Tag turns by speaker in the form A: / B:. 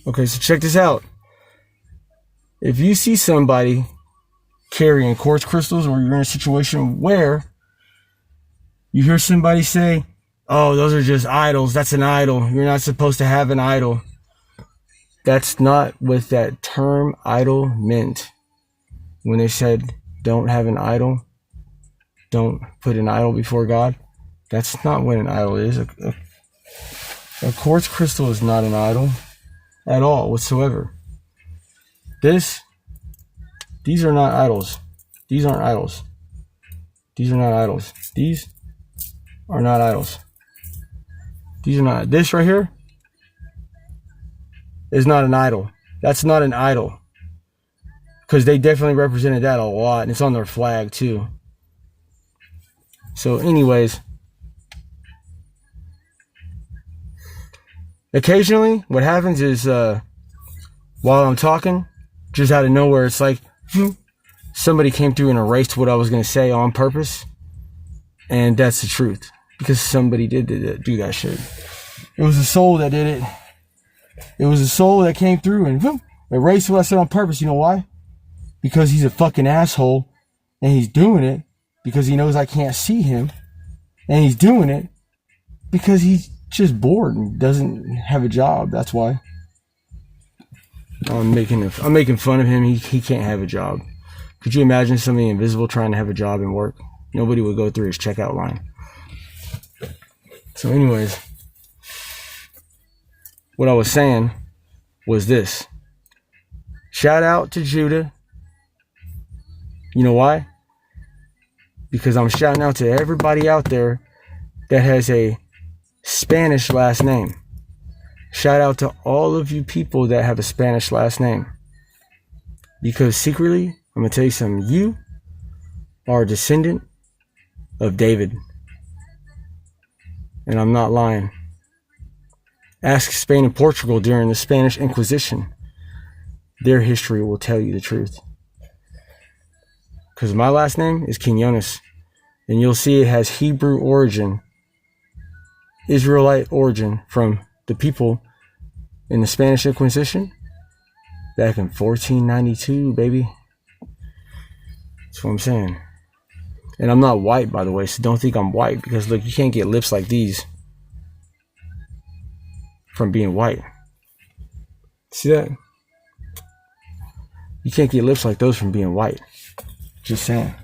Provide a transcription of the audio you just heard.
A: Okay, so check this out. If you see somebody carrying quartz crystals, or you're in a situation where you hear somebody say, oh, those are just idols, that's an idol, you're not supposed to have an idol. That's not what that term idol meant. When they said don't have an idol, don't put an idol before God, that's not what an idol is. A quartz crystal is not an idol at all whatsoever. These are not idols. These aren't idols. These are not idols. These are not idols. These are not. This right here is not an idol. That's not an idol. Because they definitely represented that a lot. And it's on their flag too. So anyways, occasionally what happens is while I'm talking, just out of nowhere, it's like somebody came through and erased what I was going to say on purpose. And that's the truth. Because somebody did do that shit. It was a soul that did it. It was a soul that came through and erased what I said on purpose. You know why? Because he's a fucking asshole. And he's doing it because he knows I can't see him. And he's doing it because he's just bored and doesn't have a job. That's why. I'm making fun of him. He can't have a job. Could you imagine somebody invisible trying to have a job and work? Nobody would go through his checkout line. So anyways, what I was saying was this. Shout out to Judah. You know why? Because I'm shouting out to everybody out there that has a Spanish last name. Shout out to all of you people that have a Spanish last name. Because secretly, I'm going to tell you something. You are a descendant of David. And I'm not lying. Ask Spain and Portugal during the Spanish Inquisition. Their history will tell you the truth. Because my last name is Quinones. And you'll see it has Hebrew origin. Israelite origin from the people in the Spanish Inquisition back in 1492, baby. That's what I'm saying. And I'm not white, by the way, so don't think I'm white, because look, you can't get lips like these from being white. See that? You can't get lips like those from being white. Just saying.